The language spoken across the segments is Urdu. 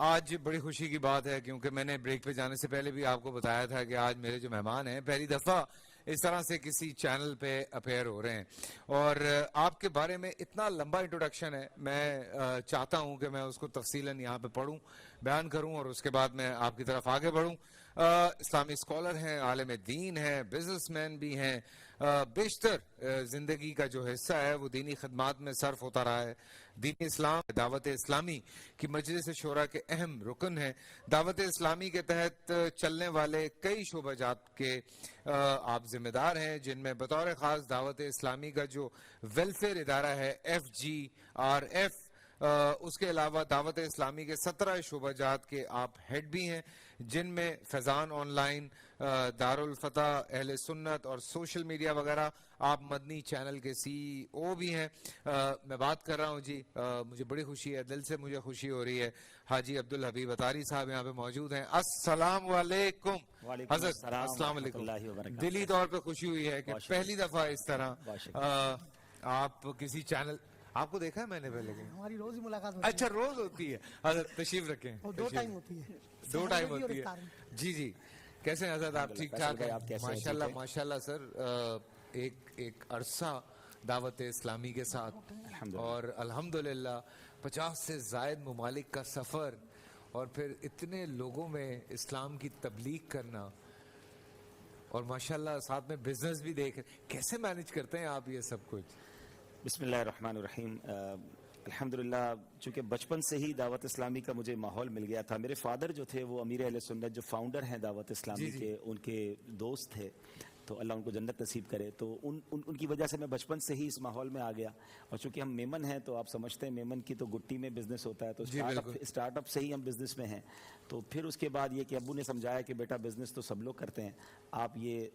آج بڑی خوشی کی بات ہے کیونکہ میں نے بریک پہ جانے سے پہلے بھی آپ کو بتایا تھا کہ آج میرے جو مہمان ہیں پہلی دفعہ اس طرح سے کسی چینل پہ اپیئر ہو رہے ہیں، اور آپ کے بارے میں اتنا لمبا انٹروڈکشن ہے، میں چاہتا ہوں کہ میں اس کو تفصیلاً یہاں پہ پڑھوں، بیان کروں، اور اس کے بعد میں آپ کی طرف آگے بڑھوں۔ اسلامی اسکالر ہیں، عالم دین ہیں، بزنس مین بھی ہیں، بیشتر زندگی کا جو حصہ ہے وہ دینی خدمات میں صرف ہوتا رہا ہے۔ دین اسلام دعوت اسلامی کی مجلس شورا کے اہم رکن ہیں۔ دعوت اسلامی کے تحت چلنے والے کئی شعبہ جات کے آپ ذمہ دار ہیں، جن میں بطور خاص دعوت اسلامی کا جو ویلفیئر ادارہ ہے FGRF، اس کے علاوہ دعوت اسلامی کے 17 شعبہ جات کے آپ ہیڈ بھی ہیں، جن میں فیضان آن لائن، دارالفتح، اہل سنت اور سوشل میڈیا وغیرہ۔ آپ مدنی چینل کے CEO بھی ہیں۔ میں بات کر رہا ہوں جی، مجھے بڑی خوشی ہے، دل سے مجھے خوشی ہو رہی ہے، حاجی عبدالحبیب اتاری صاحب یہاں پہ موجود ہیں۔ السلام علیکم حضرت۔ السلام علیکم۔ دلی طور پہ خوشی ہوئی ہے کہ پہلی دفعہ اس طرح آپ کسی چینل، آپ کو دیکھا ہے میں نے پہلے کہیں؟ ہماری روز ہی ملاقات ہوتی ہے۔ اچھا روز ہوتی ہے؟ حضرت تشریف رکھیں۔ دو ٹائم ہوتی ہے، دو ٹائم ہوتی ہے جی جی۔ کیسے ہیں حضرت؟ آپ ٹھیک ٹھاک ہیں؟ ماشاءاللہ ماشاءاللہ سر، ایک عرصہ دعوت اسلامی کے ساتھ، اور الحمدللہ 50 سے زائد ممالک کا سفر، اور پھر اتنے لوگوں میں اسلام کی تبلیغ کرنا، اور ماشاءاللہ ساتھ میں بزنس بھی دیکھ، کیسے مینج کرتے ہیں آپ یہ سب کچھ؟ بسم اللہ الرحمن الرحیم۔ الحمدللہ چونکہ بچپن سے ہی دعوت اسلامی کا مجھے ماحول مل گیا تھا۔ میرے فادر جو تھے وہ امیر اہل سنت جو فاؤنڈر ہیں دعوت اسلامی کے، ان کے دوست تھے، تو اللہ ان کو جنت نصیب کرے۔ تو ان کی وجہ سے میں بچپن سے ہی اس ماحول میں آ گیا، اور چونکہ ہم میمن ہیں تو آپ سمجھتے ہیں میمن کی تو گٹی میں بزنس ہوتا ہے، تو اسٹارٹ اپ سے ہی ہم بزنس میں ہیں۔ تو پھر اس کے بعد یہ کہ ابو نے سمجھایا کہ بیٹا بزنس تو سب لوگ کرتے ہیں، آپ یہ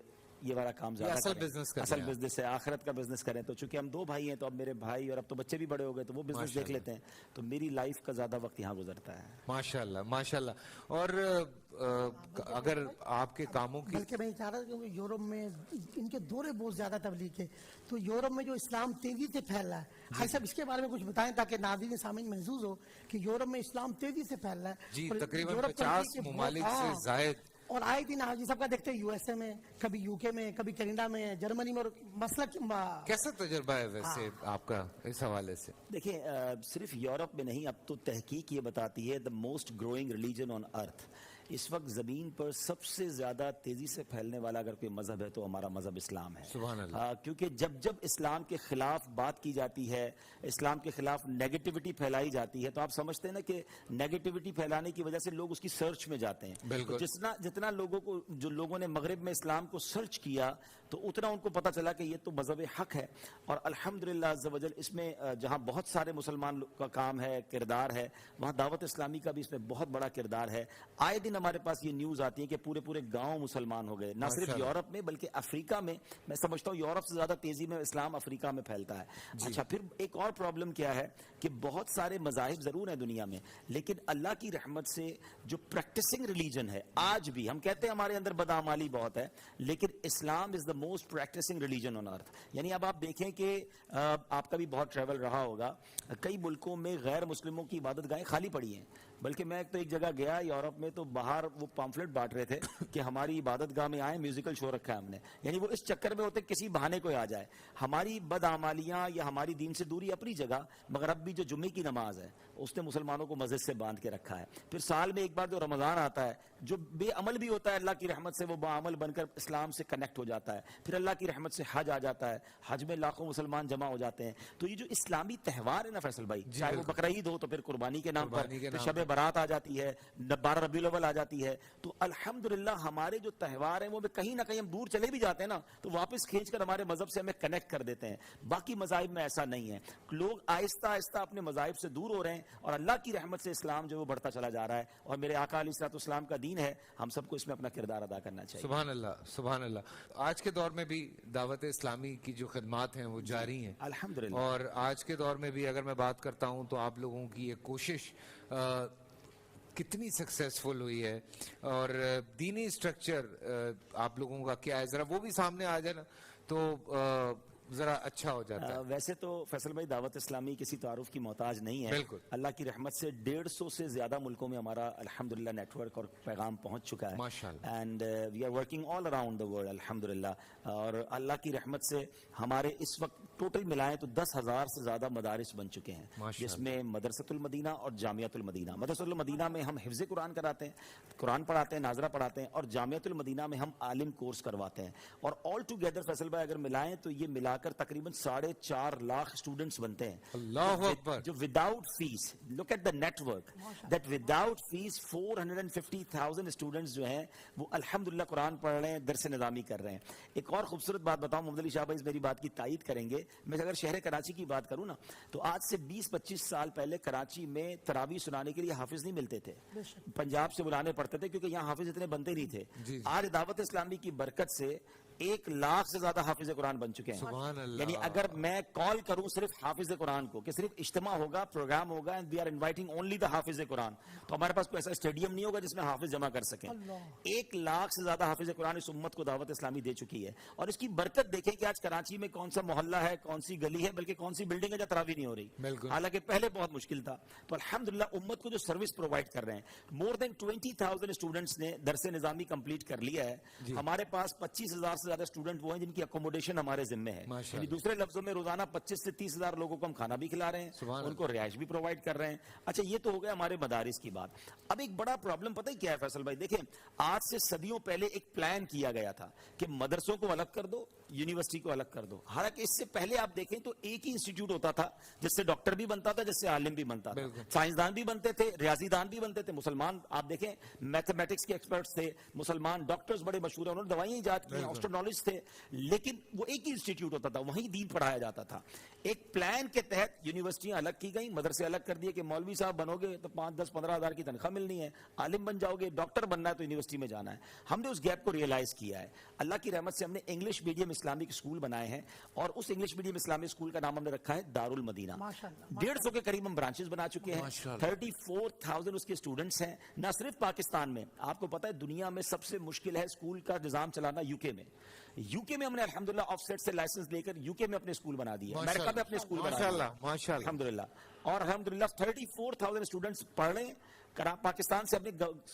والا کام زیادہ اصل بزنس ہے، آخرت کا بزنس کریں۔ تو چونکہ ہم 2 بھائی ہیں تو اب میرے بھائی اور اب تو بچے بھی بڑے ہو گئے تو وہ بزنس دیکھ لیتے ہیں، تو میری لائف کا زیادہ وقت یہاں گزرتا ہے۔ ماشاءاللہ ماشاءاللہ۔ اور اگر آپ کے کاموں کی، بلکہ میں چاہ رہا تھا کہ یورپ میں ان کے دورے بہت زیادہ تبلیغ کے، تو یورپ میں جو اسلام تیزی سے پھیل رہا ہے، حاجی صاحب اس کے بارے میں کچھ بتائیں تاکہ ناظرین سامعین محظوظ ہو کہ یورپ میں اسلام تیزی سے پھیل رہا ہے۔ جی تقریباً 50 ممالک سے زائد، اور آئے دن حاجی صاحب کا دیکھتے ہیں USA میں، کبھی UK میں، کبھی کینیڈا میں، جرمنی میں، اور مسئلہ کیسا تجربہ ہے ویسے آپ کا اس حوالے سے؟ دیکھیں صرف یورپ میں نہیں، اب تو تحقیق یہ بتاتی ہے the most growing religion on earth، اس وقت زمین پر سب سے زیادہ تیزی سے پھیلنے والا اگر کوئی مذہب ہے تو ہمارا مذہب اسلام ہے۔ سبحان اللہ۔ کیونکہ جب اسلام کے خلاف بات کی جاتی ہے، اسلام کے خلاف نیگیٹیوٹی پھیلائی جاتی ہے، تو آپ سمجھتے ہیں نا کہ نیگیٹیوٹی پھیلانے کی وجہ سے لوگ اس کی سرچ میں جاتے ہیں۔ بالکل۔ جتنا لوگوں نے مغرب میں اسلام کو سرچ کیا تو اتنا ان کو پتا چلا کہ یہ تو مذہب حق ہے، اور الحمدللہ عز و جل اس میں جہاں بہت سارے مسلمان کا کام ہے، کردار ہے، وہاں دعوت اسلامی کا بھی اس میں بہت بڑا کردار ہے۔ آئے دن ہمارے پاس یہ نیوز آتی ہے کہ پورے گاؤں مسلمان ہو گئے، نہ صرف یورپ میں بلکہ افریقہ میں۔ میں سمجھتا ہوں یورپ سے زیادہ تیزی میں اسلام افریقہ میں پھیلتا ہے۔ اچھا، پھر ایک اور پرابلم کیا ہے کہ بہت سارے مذاہب ضرور ہیں دنیا میں، لیکن اللہ کی رحمت سے جو پریکٹسنگ ریلیجن ہے آج بھی، ہم کہتے ہیں ہمارے اندر بدعمالی بہت ہے، لیکن Islam is the most practising religion on earth. یعنی اب آپ دیکھیں کہ آپ کا بھی بہت ٹریول رہا ہوگا، کئی ملکوں میں غیر مسلموں کی عبادت گاہیں خالی پڑی ہیں، بلکہ میں ایک جگہ گیا یورپ میں تو باہر وہ پامفلٹ بانٹ رہے تھے کہ ہماری عبادت گاہ میں آئیں، میوزیکل شو رکھا ہے ہم نے۔ یعنی وہ اس چکر میں ہوتے کسی بہانے کو آ جائے۔ ہماری بدعمالیاں یا ہماری دین سے دوری اپنی جگہ، مگر اب بھی جو جمعے کی نماز ہے اس نے مسلمانوں کو مسجد سے باندھ کے رکھا ہے۔ پھر سال میں ایک بار جو رمضان آتا ہے، جو بے عمل بھی ہوتا ہے اللہ کی رحمت سے وہ باعمل بن کر اسلام سے کنیکٹ ہو جاتا ہے۔ پھر اللہ کی رحمت سے حج آ جاتا ہے، حج میں لاکھوں مسلمان جمع ہو جاتے ہیں۔ تو یہ جو اسلامی تہوار ہے نا فیصل بھائی، چاہے وہ بقرعید ہو تو پھر قربانی کے نام پر، پھر شب برات آ جاتی ہے، 12 ربیع الاول آ جاتی ہے، تو الحمدللہ ہمارے جو تہوار ہیں وہ کہیں نہ کہیں ہم دور چلے بھی جاتے ہیں نا تو واپس کھینچ کر ہمارے مذہب سے ہمیں کنیکٹ کر دیتے ہیں۔ باقی مذاہب میں ایسا نہیں ہے، لوگ آہستہ آہستہ اپنے مذاہب سے دور ہو رہے ہیں، اور اللہ کی رحمت سے اسلام جو وہ بڑھتا چلا جا رہا ہے، اور میرے آقا علیہ الصلوۃ والسلام کا دین ہے، ہم سب کو اس میں اپنا کردار ادا کرنا چاہیے۔ سبحان اللہ سبحان اللہ۔ آج کے دور میں بھی دعوت اسلامی کی جو خدمات ہیں وہ جاری ہیں الحمدللہ، اور آج کے دور میں بھی اگر میں بات کرتا ہوں تو آپ لوگوں کی یہ کوشش کتنی سکسیسفل ہوئی ہے، اور دینی اسٹرکچر آپ لوگوں کا کیا ہے، ذرا وہ بھی سامنے آ جائے نا۔ تو ذرا اچھا ہو جاتا ہے. ویسے تو فیصل بھائی دعوت اسلامی کسی تعارف کی محتاج نہیں ہے. بالکل. اللہ کی رحمت سے 150 سے زیادہ ملکوں میں ہمارا الحمدللہ نیٹ ورک اور پیغام پہنچ چکا ہے. ماشاءاللہ. And we are working all around the world الحمدللہ. اور اللہ کی رحمت سے ہمارے اس وقت ٹوٹل ملائیں تو 10,000 سے زیادہ مدارس بن چکے ہیں, جس میں مدرسۃ المدینہ اور جامعۃ المدینہ. مدرسۃ المدینہ میں ہم حفظ قرآن کراتے ہیں, قرآن پڑھاتے ہیں, ناظرہ پڑھاتے ہیں, اور جامعۃ المدینہ میں ہم عالم کورس کرواتے ہیں. اور آل ٹوگیدر فیصل بھائی اگر ملائیں تو یہ ملا کر تقریباً 4.5 لاکھ اسٹوڈنٹس بنتے ہیں. اللہ اکبر. جو without fees, look at the network that without fees 450,000 students جو ہیں وہ الحمدللہ قرآن پڑھ رہے ہیں, درس نظامی کر رہے ہیں. ایک اور خوبصورت بات بتاؤں, محمد علی شاہ بھائی میری بات کی تائید کریں گے, میں اگر شہر کراچی کی بات کروں نا تو آج سے 20-25 سال پہلے کراچی میں تراویح سنانے کے لیے حافظ نہیں ملتے تھے, پنجاب سے بلانے پڑتے تھے کیونکہ یہاں حافظ اتنے بنتے نہیں تھے. آج دعوت اسلامی کی برکت سے 1 لاکھ سے زیادہ حافظ قرآن بن چکے ہیں. سبحان اللہ. یعنی اگر میں کال کروں صرف حافظ قرآن کو کہ صرف اجتماع ہوگا, پروگرام ہوگا, and we are inviting only the حافظ قرآن, تو ہمارے پاس کوئی ایسا اسٹیڈیم نہیں ہوگا جس میں حافظ جمع کر سکیں. 1 لاکھ سے زیادہ حافظ قرآن اس امت کو دعوت اسلامی دے چکی ہے. اور اس کی برکت دیکھیں کہ آج کراچی میں کون سا محلہ ہے, کون سی گلی ہے, بلکہ کون سی بلڈنگ ہے جہاں تراویح نہیں ہو رہی. حالانکہ پہلے بہت مشکل تھا. تو الحمدللہ امت کو جو سروس پرووائڈ کر رہے ہیں, مور دین 20,000 اسٹوڈنٹس نے درس نظامی کمپلیٹ کر لیا ہے. ہمارے پاس 25,000 سے زیادہ اسٹوڈنٹ وہ ہیں جن کی اکوموڈیشن ہمارے ذمہ ہے. یعنی دوسرے لفظوں میں روزانہ 25 سے 30,000 لوگوں کو ہم کھانا بھی کھلا رہے ہیں, ان کو رہائش بھی پرووائڈ کر رہے ہیں. اچھا یہ تو ہو گیا ہمارے مدارس کی بات. اب ایک بڑا پرابلم پتہ ہی کیا ہے فیصل بھائی, دیکھیں آج سے صدیوں پہلے ایک پلان کیا گیا تھا کہ مدرسوں کو الگ کر دو, یونیورسٹی کو الگ کر دو. حالانکہ اس سے پہلے آپ دیکھیں تو ایک ہی انسٹیٹیوٹ ہوتا تھا جس سے ڈاکٹر بھی بنتا تھا, جس سے عالم بھی بنتا تھا, سائنسدان بھی بنتے تھے, ریاضی دان بھی بنتے تھے. مسلمان آپ دیکھیں میتھمیٹکس کے ایکسپرٹس تھے, مسلمان ڈاکٹرز بڑے مشہور ہیں, انہوں نے دوائیں ایجاد کی, آسٹرونالوجسٹ تھے, لیکن وہ ایک ہی انسٹیٹیوٹ ہوتا تھا, وہیں دین پڑھایا جاتا تھا. ایک پلان کے تحت یونیورسٹیاں الگ کی گئیں, مدرسے الگ کر دیے کہ مولوی صاحب بنو گے تو 5-10-15 ہزار کی تنخواہ ملنی ہے, عالم بن جاؤ گے, ڈاکٹر بننا ہے تو یونیورسٹی میں جانا ہے. ہم نے اس گیپ کو ریئلائز کیا ہے. اللہ کی رحمت سے ہم نے انگلش میڈیم اسلامک اسکول بنائے ہیں, اور اس انگلش میڈیم اسلامک اسکول کا نام ہم نے رکھا ہے دارالمدینہ. 150 کے قریب ہم برانچز بنا چکے ہیں, 34,000 اس کے اسٹوڈنٹس ہیں. نہ صرف پاکستان میں, آپ کو پتا ہے دنیا میں سب سے مشکل ہے اسکول کا نظام چلانا یو کے میں. یو کے میں ہم نے الحمدللہ آف سیٹ سے لائسنس لے کر یو کے میں اپنے اسکول بنا دیے, امریکہ میں اپنے اسکول بنا دیے الحمدللہ. اور الحمدللہ 34,000 اسٹوڈنٹس پڑھ رہے ہیں. پاکستان سے اپنے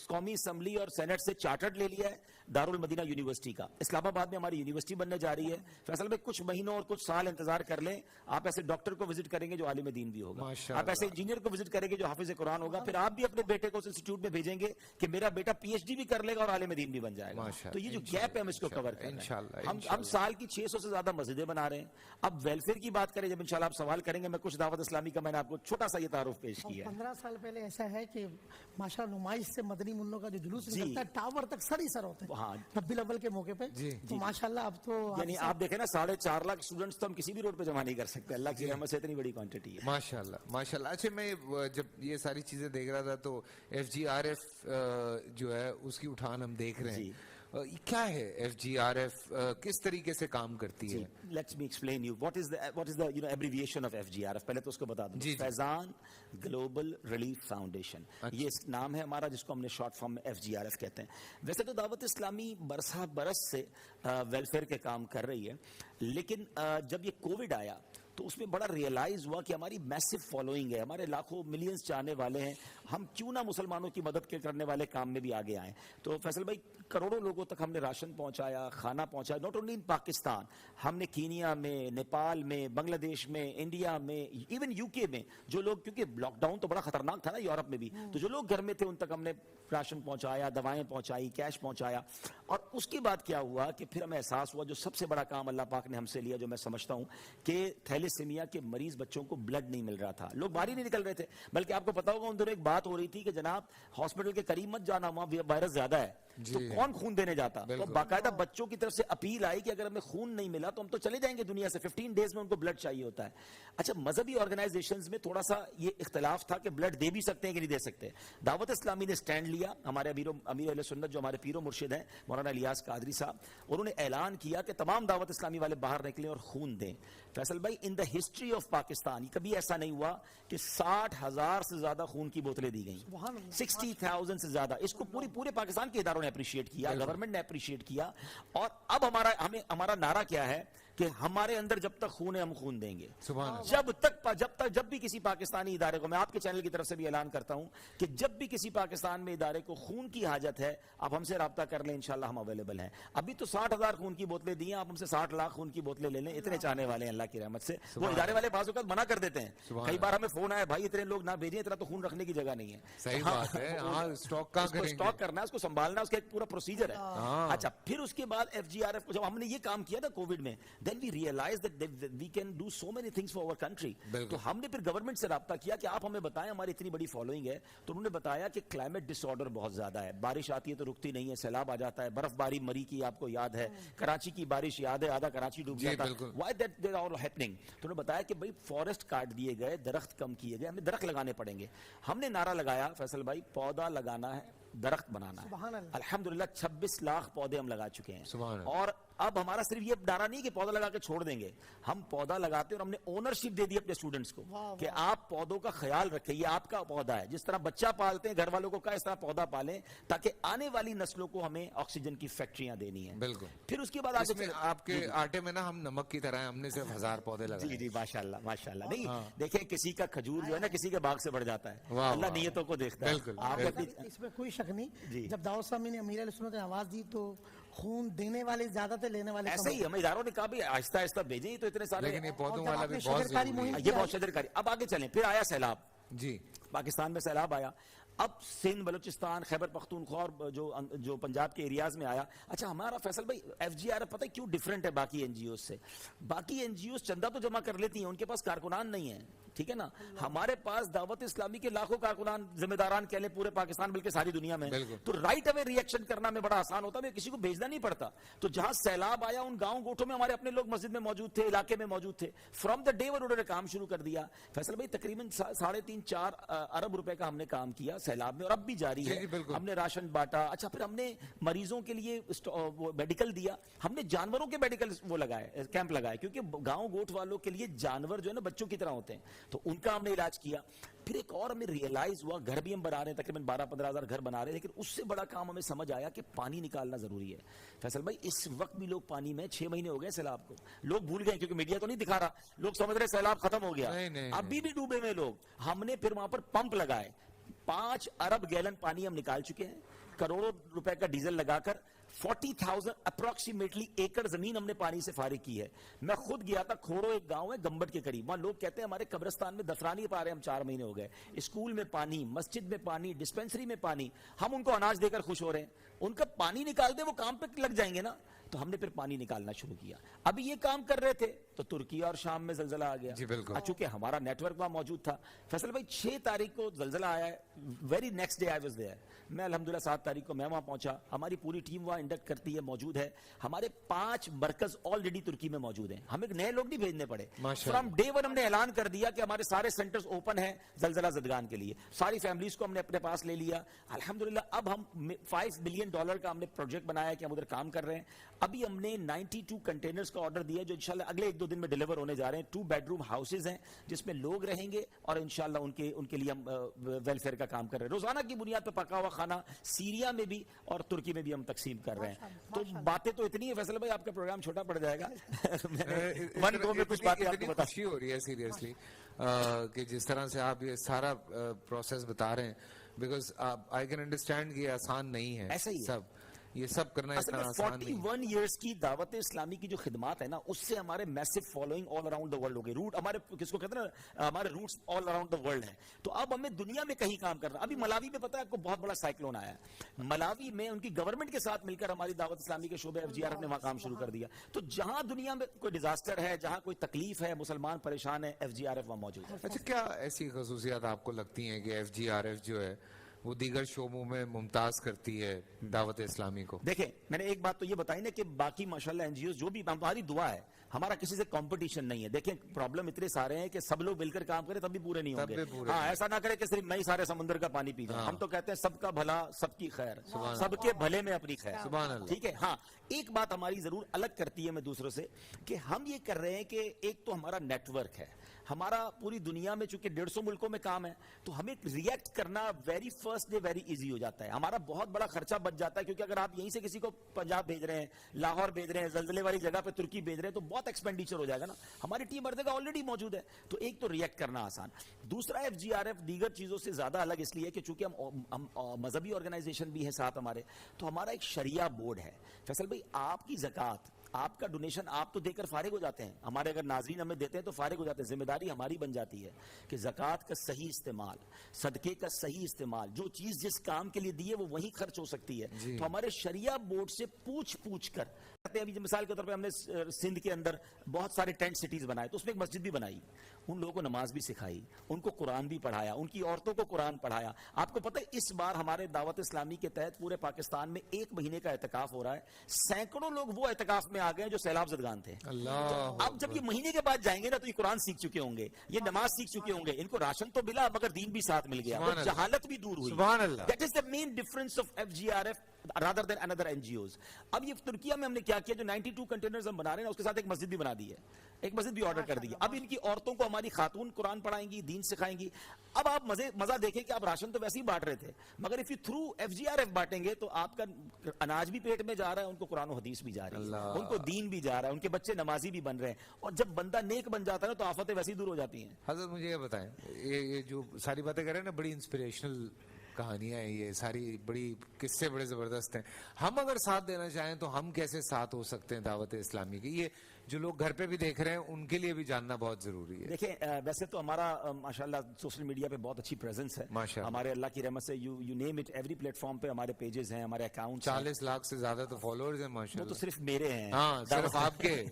قومی اسمبلی اور سینٹ سے چارٹرڈ لے لیا ہے دارالمدینہ یونیورسٹی کا. اسلام آباد میں ہماری یونیورسٹی بننے جا رہی ہے. فیصل بھائی کچھ مہینوں اور کچھ سال انتظار کر لیں, آپ ایسے ڈاکٹر کو وزٹ کریں گے جو عالم دین بھی ہوگا, آپ ایسے انجینئر کو وزٹ کریں گے جو حافظ قرآن ہوگا, پھر آپ بھی اپنے بیٹے کو اس انسٹیٹیوٹ میں بھیجیں گے کہ میرا بیٹا PhD بھی کر لے گا اور عالم دین بھی بن جائے گا. تو یہ جو گیپ ہے ہم اس کو کور کر رہے ہیں. ہم سال کی 600 سے زیادہ مسجدیں بنا رہے ہیں. اب ویلفیئر کی بات کریں, جب انشاءاللہ آپ سوال کریں گے, میں کچھ دعوت اسلامی کا میں نے آپ کو چھوٹا سا یہ تعارف پیش کیا ہے. 15 سال پہلے ایسا ہے کہ ماشاءاللہ نمائش سے مدنی منوں کا جو جلوس نکلتا ہے ٹاور تک سر ہی سر ہوتے ہیں ربیع الاول کے موقع پہ. تو ماشاءاللہ اب تو یعنی آپ دیکھیں نا 4.5 لاکھ اسٹوڈنٹس تو ہم کسی بھی روڈ پہ جمع نہیں کر سکتے. اللہ کی رحمت سے اتنی بڑی کوانٹٹی ہے ماشاءاللہ ماشاءاللہ. اچھا میں جب یہ ساری چیزیں دیکھ رہا تھا تو FGRF جو ہے اس کی اٹھان ہم دیکھ رہے ہیں. کیا ہے FGRF, کس طریقے سے کام کرتی ہے؟ Let's me explain you what is the abbreviation of FGRF. پہلے تو اس کو بتا دوں, فیضان گلوبل ریلیف فاؤنڈیشن, یہ نام ہے ہمارا جس کو ہم نے شارٹ فارم میں FGRF کہتے ہیں. ویسے تو دعوت اسلامی برسہ برس سے ویلفیئر کے کام کر رہی ہے, لیکن جب یہ کووڈ آیا تو اس میں بڑا ریئلائز ہوا کہ ہماری میسو فالوئنگ ہے, ہمارے لاکھوں ملینز چاہنے والے ہیں, ہم کیوں نہ مسلمانوں کی مدد کرنے والے کام میں بھی آگے آئیں. تو فیصل بھائی کروڑوں لوگوں تک ہم نے راشن پہنچایا, کھانا پہنچایا, ناٹ اونلی ان پاکستان, ہم نے کینیا میں, نیپال میں, بنگلہ دیش میں, انڈیا میں, ایون UK میں جو لوگ, کیونکہ لاک ڈاؤن تو بڑا خطرناک تھا نا یورپ میں بھی, تو جو لوگ گھر میں تھے ان تک ہم نے راشن پہنچایا, دوائیں پہنچائی, کیش پہنچایا. اور اس کے بعد کیا ہوا کہ پھر ہمیں احساس ہوا جو سب سے بڑا کام اللہ پاک نے ہم سے لیا, جو میں سمجھتا ہوں کہ تھیلیسیمیا کے مریض بچوں کو بلڈ نہیں مل رہا تھا, لوگ باہر ہی نہیں نکل رہے تھے. بلکہ آپ کو پتا ہوگا ان دنوں ایک بات ہو رہی تھی کہ جناب ہاسپٹل کے قریب مت جانا, وہاں وائرس زیادہ ہے, تو کون خون دینے جاتا. تو باقاعدہ بچوں کی طرف سے اپیل آئی کہ اگر ہمیں خون نہیں ملا تو ہم تو چلے جائیں گے دنیا سے, 15 ڈیز میں ان کو بلڈ چاہیے ہوتا ہے. اچھا مذہبی آرگنائزیشنز میں تھوڑا سا یہ اختلاف تھا کہ بلڈ دے بھی سکتے ہیں کہ نہیں دے سکتے. دعوت اسلامی نے سٹینڈ لیا, ہمارے امیر اہل سنت جو ہمارے پیر و مرشد ہیں مولانا الیاس قادری صاحب, انہوں نے اعلان کیا کہ تمام دعوت اسلامی والے باہر نکلیں اور خون دیں. فیصل بھائی ان دا ہسٹری آف پاکستان کبھی ایسا نہیں ہوا کہ 60,000 سے زیادہ خون کی بوتلیں دی گئیں, 60,000 سے زیادہ. اس کو پورے پاکستان کے اداروں نے اپریشیٹ کیا, گورنمنٹ نے اپریشیٹ کیا. اور اب ہمارا نعرہ کیا ہے کہ ہمارے اندر جب تک خون ہے ہم خون دیں گے. سبحان اللہ. جب بھی کسی پاکستانی ادارے کو, میں آپ کے چینل کی طرف سے بھی اعلان کرتا ہوں کہ جب بھی کسی پاکستان میں ادارے کو خون کی حاجت ہے, آپ ہم سے رابطہ کر لیں, انشاءاللہ ہم اویلیبل ہیں. ابھی تو 60,000 خون کی بوتلیں دی ہیں, آپ ہم سے 60 لاکھ خون کی بوتلیں لے لیں, اتنے چاہنے والے ہیں اللہ کی رحمت سے. وہ ادارے والے بعض اوقات منع کر دیتے ہیں, کئی بار ہمیں فون آیا بھائی اتنے لوگ نہ بھیجیں, اتنا تو خون رکھنے کی جگہ نہیں ہے. صحیح بات ہے. ہاں, اسٹاک کرنا ہے, اس کو سنبھالنا ہے, اس کا ایک پورا پروسیجر ہے. اچھا, پھر اس کے بعد FGRF کو جب ہم نے یہ کام کیا نا کووڈ میں, then we realise that we can do so many things for our country. تو ہم نے پھر گورنمنٹ سے رابطہ کیا کہ آپ ہمیں بتائیں, ہماری اتنی بڑی فالوئنگ ہے. تو انہوں نے بتایا کہ کلائمیٹ ڈس آرڈر بہت زیادہ ہے, بارش آتی ہے تو رکتی نہیں ہے, سیلاب آ جاتا ہے, برف باری مری کی آپ کو یاد ہے, کراچی کی بارش یاد ہے, آدھا کراچی ڈوب جاتا ہے. Why that they are happening. تو انہوں نے بتایا کہ بھائی فارسٹ کاٹ دیے گئے, درخت کم کیے گئے, ہمیں درخت لگانے پڑیں گے. ہم نے نعرہ لگایا فیصل بھائی, پودا لگانا ہے, درخت بنانا ہے. الحمدللہ 26 لاکھ پودے ہم لگا چکے ہیں. اور اب ہمارا صرف یہ نعرہ نہیں کہ پودا لگا کے چھوڑ دیں گے, ہم پودا لگاتے ہیں اور ہم نے اونرشپ دے دی اپنے اسٹوڈنٹس کو کہ آپ پودوں کا خیال رکھیں, یہ آپ کا پودا ہے. جس طرح بچہ پالتے ہیں گھر والوں کو, اس طرح پودا پالیں تاکہ آنے والی نسلوں کو ہمیں آکسیجن کی فیکٹریاں دینی ہیں. بالکل. پھر اس کے بعد آپ کے آٹے میں نا ہم نمک کی طرح ہم نے صرف 1000 پودے لگائے. جی ماشاءاللہ ماشاءاللہ. نہیں دیکھیں, کسی کا کھجور جو ہے نا کسی کے باغ سے بڑھ جاتا ہے, اللہ نیتوں کو دیکھتا ہے. اس میں کوئی شک نہیں. جب دعوت اسلامی نے امیر علیہ سنت نے آواز دی تو خون دینے والے زیادہ تھے, لینے والے ایسے ہی. ہمیں اداروں نے کہا بھی آہستہ آہستہ بھیجیں, تو اتنے سارے, لیکن یہ پودوں والا بھی بہت ضروری ہے. یہ بہت شجرکاری. اب آگے چلیں, پھر آیا سیلاب. جی, پاکستان میں سیلاب آیا. اب سندھ, بلوچستان, خیبر پختونخوا اور جو پنجاب کے ایریاز میں آیا. اچھا, ہمارا فیصل بھائی FGRF پتہ ہے کیوں ڈیفرنٹ ہے باقی NGOs سے؟ باقی NGOs چندہ تو جمع کر لیتی ہیں, ان کے پاس کارکنان نہیں ہیں, ٹھیک ہے نا. ہمارے پاس دعوت اسلامی کے لاکھوں کارکنان, ذمہ داران کہہ لیں پورے پاکستان بلکہ ساری دنیا میں. تو رائٹ اوے ریئیکشن کرنا میں بڑا آسان ہوتا ہے, کسی کو بھیجنا نہیں پڑتا. تو جہاں سیلاب آیا ان گاؤں گوٹھوں میں ہمارے اپنے لوگ مسجد میں موجود تھے, علاقے میں موجود تھے. فرام دا ڈے ون انہوں نے کام شروع کر دیا. فیصل بھائی تقریباً 3.5-4 ارب روپے کا ہم نے کام کیا سیلاب میں, اور اب بھی جاری ہے. ہم نے راشن بانٹا. اچھا, پھر ہم نے مریضوں کے لیے میڈیکل دیا. ہم نے جانوروں کے میڈیکل وہ لگائے, کیمپ لگائے, کیونکہ گاؤں گوٹ والوں کے لیے جانور جو ہے نا بچوں کی طرح ہوتے ہیں, تو ان کا ہم نے علاج کیا. پھر ایک اور ہمیں ریئلائز ہوا, گھر بھی ہم بنا رہے ہیں, تقریباً 12-15 ہزار گھر بنا رہے ہیں, لیکن اس سے بڑا کام ہمیں سمجھ آیا کہ پانی نکالنا ضروری ہے. فیصل بھائی اس وقت بھی لوگ پانی میں 6 مہینے ہو گئے سیلاب کو, لوگ بھول گئے کیونکہ میڈیا تو نہیں دکھا رہا, لوگ سمجھ رہے سیلاب ختم ہو گیا, ابھی بھی ڈوبے ہوئے لوگ. ہم نے پھر وہاں پر پمپ لگائے, 5 ارب گیلن پانی ہم نکال چکے ہیں, کروڑوں روپے کا ڈیزل لگا کر. 40,000 اپروکسیمیٹلی ایکڑ زمین ہم نے پانی سے فارغ کی ہے. میں خود گیا تھا کھوڑو, ایک گاؤں ہے گمبٹ کے قریب, وہاں لوگ کہتے ہیں ہمارے قبرستان میں دفنا نہیں پا رہے, ہم 4 مہینے ہو گئے. اسکول میں پانی, مسجد میں پانی, ڈسپینسری میں پانی. ہم ان کو اناج دے کر خوش ہو رہے ہیں, ان کا پانی نکال دیں وہ کام پہ لگ جائیں گے نا. تو ہم نے پھر پانی نکالنا شروع کیا. ابھی یہ کام کر رہے تھے تو ترکی اور شام میں زلزلہ آ گیا. چونکہ ہمارا نیٹ ورک وہاں موجود تھا. فیصل بھائی 6 تاریخ کو زلزلہ آیا ہے, very next day I was there. میں الحمدللہ 7 تاریخ کو میں وہاں پہنچا. ہماری پوری ٹیم وہاں انڈکٹ کرتی ہے, موجود ہے. ہمارے 5 مرکز آلریڈی ترکی میں موجود ہیں, ہمیں نئے لوگ نہیں بھیجنے پڑے. فرام ڈے ون ہم نے اعلان کر دیا کہ ہمارے سارے سینٹرز اوپن ہیں زلزلہ زدگان کے لیے. ساری فیملیز کو ہم نے اپنے پاس لے لیا الحمدللہ. اب ہم $5 بلین کا ہم نے پروجیکٹ بنایا کہ ہم ادھر کام کر رہے ہیں. ابھی ہم نے 92 کنٹینرز کا آرڈر دیا جو انشاءاللہ اگلے 1-2 دن میں ڈیلیور ہونے جا رہے ہیں. 2 بیڈروم ہاؤسز ہیں جس میں لوگ رہیں گے, اور انشاءاللہ ان کے لیے ہم ویلفیئر کا کام کر رہے ہیں. روزانہ کی بنیاد پہ پکا ہوا کھانا سیریا میں بھی اور ترکی میں بھی ہم تقسیم کر رہے ہیں. تو باتیں تو اتنی ہے فیصل بھائی, آپ کا پروگرام چھوٹا پڑ جائے گا. من گو میں کچھ باتیں آپ کو بتا. خوشی ہو رہی ہے سیریسلی کہ جس طرح سے آپ یہ سارا پروسیس بتا رہے ہیں, بیکاز آئی کین انڈرسٹینڈ کہ آسان نہیں ہے. ایسا ہی سب یہ سب کرنا اتنا آسان نہیں. 41 ایئرس کی دعوت اسلامی کی جو خدمات ہے نا, اس سے ہمارے میسو following all around the world ہو گئی. روٹ ہمارے کس کو کہتے ہیں نا, ہمارے roots all around the world ہیں. تو اب ہمیں دنیا میں کہیں کام کرنا. ابھی ملاوی میں پتہ ہے آپ کو بہت بڑا سائیکلون آیا ہے. ملاوی میں ان کی گورنمنٹ کے ساتھ مل کر ہماری دعوت اسلامی کے شعبے FGRF نے وہاں کام شروع کر دیا. تو جہاں دنیا میں کوئی ڈیزاسٹر ہے, جہاں کوئی تکلیف ہے, مسلمان پریشان ہے, FGRF وہاں موجود ہے. اچھا, کیا ایسی خصوصیات آپ کو لگتی ہیں کہ FGRF جو ہے وہ دیگر شعبوں میں ممتاز کرتی ہے دعوت اسلامی کو؟ دیکھیں, میں نے ایک بات تو یہ بتائی نا کہ باقی ماشاءاللہ NGOs جو بھی, ہماری دعا ہے, ہمارا کسی سے کمپٹیشن نہیں ہے. دیکھیں پرابلم اتنے سارے ہیں کہ سب لوگ مل کر کام کریں تب بھی پورے نہیں ہوں گے. ہاں, ایسا نہ کرے کہ صرف میں ہی سارے سمندر کا پانی پی جاؤں. ہم تو کہتے ہیں سب کا بھلا سب کی خیر, سب کے بھلے میں اپنی خیر. ٹھیک ہے. ہاں, ایک بات ہماری ضرور الگ کرتی ہے میں دوسروں سے, کہ ہم یہ کر رہے ہیں کہ ایک تو ہمارا نیٹ ورک ہے. ہمارا پوری دنیا میں چونکہ 150 ملکوں میں کام ہے تو ہمیں ریئیکٹ کرنا very first day very easy ہو جاتا ہے. ہمارا بہت بڑا خرچہ بچ جاتا ہے, کیونکہ اگر آپ یہیں سے کسی کو پنجاب بھیج رہے ہیں, لاہور بھیج رہے ہیں, زلزلے والی جگہ پہ ترکی بھیج رہے ہیں, تو بہت ایکسپینڈیچر ہو جائے گا نا. ہماری ٹیم ہر جگہ آلریڈی موجود ہے, تو ایک تو ریئیکٹ کرنا آسان. دوسرا FGRF دیگر چیزوں سے زیادہ الگ اس لیے کہ چونکہ ہم مذہبی آرگنائزیشن بھی ہے ساتھ ہمارے, تو ہمارا ایک شریعہ بورڈ ہے. فیصل بھائی, آپ کی زکوٰۃ, آپ کا ڈونیشن آپ تو دے کر فارغ ہو جاتے ہیں, ہمارے اگر ناظرین ہمیں دیتے ہیں تو فارغ ہو جاتے ہیں. ذمہ داری ہماری بن جاتی ہے کہ زکوٰۃ کا صحیح استعمال, صدقے کا صحیح استعمال, جو چیز جس کام کے لیے دی ہے وہ وہیں خرچ ہو سکتی ہے. تو ہمارے شریعہ بورڈ سے پوچھ کر, ابھی مثال کے طور پہ ہم نے سندھ کے اندر بہت سارے ٹینٹ سٹیز بنائے, تو اس میں ایک مسجد بھی بنائی, ان لوگوں کو نماز بھی سکھائی, ان کو قرآن بھی پڑھایا, ان کی عورتوں کو قرآن پڑھایا. آپ کو پتہ ہے اس بار ہمارے دعوت اسلامی کے تحت پورے پاکستان میں 1 مہینے کا اعتکاف ہو رہا ہے. سینکڑوں لوگ وہ اعتکاف میں آ گئے ہیں جو سیلاب زدگان تھے. اب جب یہ مہینے کے بعد جائیں گے نا تو یہ قرآن سیکھ چکے ہوں گے, یہ نماز سیکھ چکے ہوں گے, ان کو راشن تو ملا مگر دین بھی ساتھ مل گیا, اور جہالت بھی دور ہوئی. That is the main difference of FGRF rather than another NGOs. اب یہ ترکیہ میں ہم نے کیا کیا, جو 92 کنٹینرز ہم بنا رہے ہیں اس کے ساتھ ایک مسجد بھی بنا دی ہے, ایک مسجد بھی آرڈر کر دی ہے. اب ان کی عورتوں کو ہماری خاتون قرآن پڑھائیں گی, دین سکھائیں گی. اب آپ مزہ دیکھیں کہ آپ راشن تو ویسے ہی بانٹ رہے تھے, مگر if you through FGRF بانٹیں گے تو آپ کا اناج بھی پیٹ میں جا رہا ہے, ان کو قرآن و حدیث بھی جا رہی ہے, ان کو دین بھی جا رہا ہے, ان کے بچے نمازی بھی بن رہے ہیں. اور جب بندہ نیک بن جاتا ہے نا تو آفتیں ویسے ہی دور ہو جاتی ہیں. حضرت مجھے یہ بتائیں, یہ جو ساری باتیں کر رہے ہیں نا, بڑی انسپریشنل کہانیاں ہیں, یہ ساری بڑی قصے بڑے زبردست ہیں. ہم اگر ساتھ دینا چاہیں تو ہم کیسے ساتھ ہو سکتے ہیں دعوت اسلامی کی؟ یہ جو لوگ گھر پہ بھی دیکھ رہے ہیں ان کے لیے بھی جاننا بہت ضروری ہے. دیکھیں ویسے تو ہمارا ماشاءاللہ سوشل میڈیا پہ بہت اچھی پریزنس ہے ہمارے, اللہ کی رحمت سے you name it, every plate form پہ ہمارے پیجز ہیں, ہمارے اکاؤنٹس 40 لاکھ سے زیادہ تو فالوورز ہیں ماشاءاللہ. وہ تو صرف میرے ہیں, ہاں صرف آپ کے.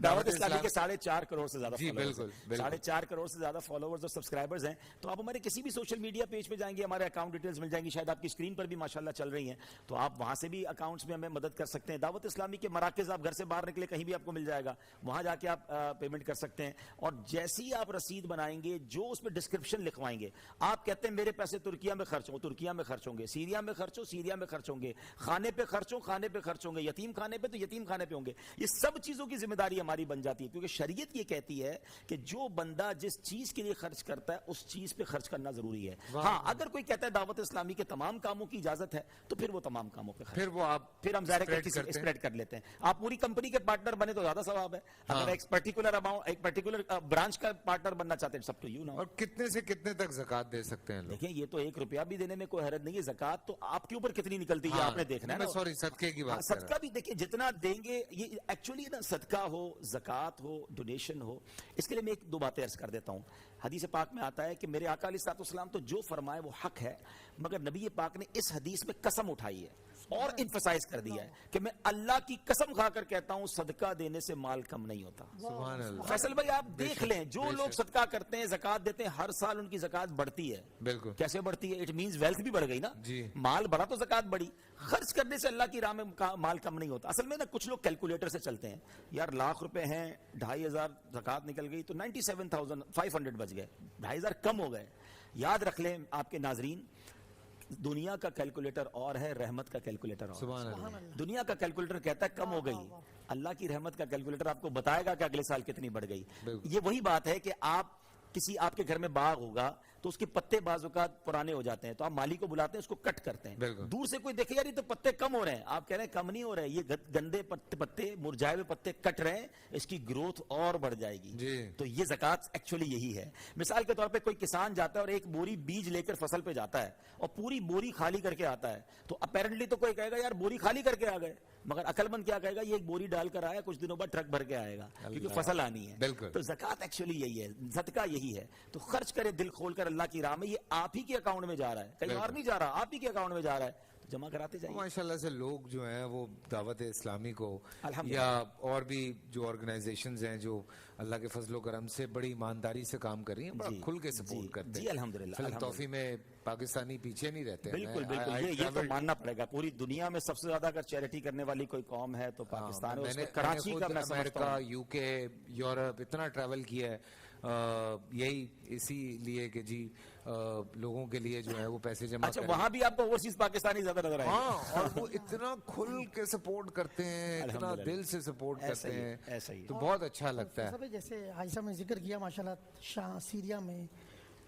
دعوت اسلامی کے 4.5 کروڑ سے زیادہ, جی بالکل, 4.5 کروڑ سے زیادہ فالوورز اور سبسکرائبرز ہیں. تو آپ ہمارے کسی بھی سوشل میڈیا پیج پہ جائیں گے, ہمارے اکاؤنٹ ڈیٹیلز مل جائیں گی, شاید آپ کی اسکرین پر بھی ماشاءاللہ چل رہی ہیں, تو آپ وہاں سے بھی اکاؤنٹس میں ہمیں مدد کر سکتے ہیں. دعوت اسلامی کے مراکز آپ گھر سے باہر نکلے کہیں بھی آپ کو مل جائے گا, وہاں جا کے آپ پیمنٹ کر سکتے ہیں. اور جیسی ہی آپ رسید بنائیں گے, جو اس میں ڈسکرپشن لکھوائیں گے, آپ کہتے ہیں میرے پیسے ترکیہ میں خرچ ہوں, ترکیہ میں خرچ ہوں گے, سیریا میں خرچ ہو, سیریا میں خرچ ہوں گے, کھانے پہ خرچ ہوں, کھانے پہ خرچ ہوں گے, یتیم کھانے پہ تو یتیم کھانے پہ ہوں گے. یہ سب چیزوں کی ذمہ داری ہماری بن جاتی ہے, کیونکہ شریعت یہ کہتی ہے کہ جو بندہ جس چیز کے لیے خرچ کرتا ہے اس چیز پہ خرچ کرنا ضروری ہے. ہاں اگر کوئی کہتا ہے دعوت اسلامی کے تمام کاموں کی اجازت ہے تو پھر وہ تمام کاموں پہ پھر ہم ظاہر اسپریڈ کر لیتے ہیں. آپ پوری کمپنی کے پارٹنر بنے تو زیادہ ثواب ہے. اگر ایک پرٹیکولر اماؤنٹ, ایک پرٹیکولر برانچ کا پارٹنر بننا چاہتے ہیں, سب تو یو نا. اور کتنے سے کتنے تک زکوٰۃ دے سکتے ہیں لوگ؟ دیکھیں یہ تو 1 روپیہ بھی دینے میں کوئی حرج نہیں ہے. زکوٰۃ تو آپ کے اوپر کتنی نکلتی ہے آپ نے دیکھنا ہے نا. سوری, صدقے کی بات. صدقہ بھی دیکھیں جتنا دیں گے, یہ ایکچولی نا صدقہ ہو, زکوٰۃ ہو, ڈونیشن ہو, اس کے لیے میں 1-2 باتیں عرض کر دیتا ہوں. حدیث پاک میں آتا ہے کہ میرے آقا علیہ الصلوۃ والسلام تو جو فرمائے وہ حق ہے, مگر نبی پاک نے اس حدیث میں قسم اٹھائی ہے اور انفسائز کر دیا ہے کہ میں اللہ کی قسم کھا کر کہتا ہوں صدقہ دینے سے مال کم نہیں ہوتا. سبحان اللہ. فیصل بھائی آپ دیکھ لیں, جو لوگ صدقہ کرتے ہیں, زکوٰۃ دیتے ہیں, ہر سال ان کی زکوٰۃ بڑھتی ہے. بالکل. کیسے بڑھتی ہے؟ اٹ مینز ویلتھ بھی بڑھ گئی نا. جی. مال بڑھا تو زکوٰۃ بڑھی. خرچ کرنے سے اللہ کی راہ میں مال کم نہیں ہوتا. اصل میں نا کچھ لوگ کیلکولیٹر سے چلتے ہیں, یار لاکھ روپے ہیں, 2,500 زکوٰۃ نکل گئی تو 97,500 بچ گئے, 2,500 کم ہو گئے. یاد رکھ لیں آپ کے ناظرین, دنیا کا کیلکولیٹر اور ہے, رحمت کا کیلکولیٹر اور. سبحان اللہ. دنیا کا کیلکولیٹر کہتا ہے کم ہو گئی, اللہ کی رحمت کا کیلکولیٹر آپ کو بتائے گا کہ اگلے سال کتنی بڑھ گئی. یہ وہی بات ہے کہ آپ کے گھر میں باغ ہوگا تو اس کے پتے بعض اوقات پرانے ہو جاتے ہیں, تو آپ مالی کو بلاتے ہیں, اس کو کٹ کرتے ہیں. دور سے کوئی دیکھے یار یہ تو پتے کم ہو رہے ہیں, آپ کہہ رہے ہیں کم نہیں ہو رہے, یہ گندے پتے مرجھائے ہوئے پتے کٹ رہے ہیں, اس کی گروتھ اور بڑھ جائے گی. تو یہ زکوٰۃ ایکچولی یہی ہے. مثال کے طور پہ کوئی کسان جاتا ہے اور 1 بوری بیج لے کر فصل پہ جاتا ہے اور پوری بوری خالی کر کے آتا ہے, تو اپیرنٹلی تو کوئی کہے گا یار بوری خالی کر کے آ گئے, مگر عقل مند کیا کہے گا, یہ 1 بوری ڈال کر آیا, کچھ دنوں بعد ٹرک بھر کے آئے گا, کیونکہ فصل آنی ہے. تو زکوٰۃ ایکچولی یہی ہے, صدقہ یہی ہے. تو خرچ کرے دل کھول کر اللہ کی راہ میں, یہ آپ ہی کے اکاؤنٹ میں جا رہا ہے, کہیں اور نہیں جا رہا, آپ ہی کے اکاؤنٹ میں جا رہا ہے, تو جمع کراتے جائیں. ماشاءاللہ سے لوگ جو ہیں وہ دعوت اسلامی کو یا اور بھی جو آرگنائزیشنز ہیں جو اللہ کے فضل و کرم سے بڑی ایمانداری سے کام کر رہی ہیں, بڑا کھل کے سپورٹ کرتے ہیں. جی الحمدللہ. فلم توفی میں پاکستانی پیچھے نہیں رہتے. بالکل بالکل, یہ تو ماننا پڑے گا. پوری دنیا میں سب سے زیادہ اگر چیریٹی کرنے والی کوئی قوم ہے تو پاکستان ہے. اس میں کراچی کا, میں امریکہ, UK, یورپ اتنا ٹریول کیا ہے, یہی اسی لیے کہ جی لوگوں کے لیے جو ہے وہ پیسے جمع اچھا کریں. وہاں بھی آپ کو اوورسیز پاکستانی زیادہ نظر آئے گا؟ ہاں، اور وہ اتنا کھل کے سپورٹ کرتے ہیں, اتنا الحمدللہ. دل سے سپورٹ ایسا کرتے ہی ہے، ہیں, ایسا ہی ہے. تو بہت اچھا لگتا ہے. سب جیسے عائشہ نے ذکر کیا ماشاءاللہ سیریا میں,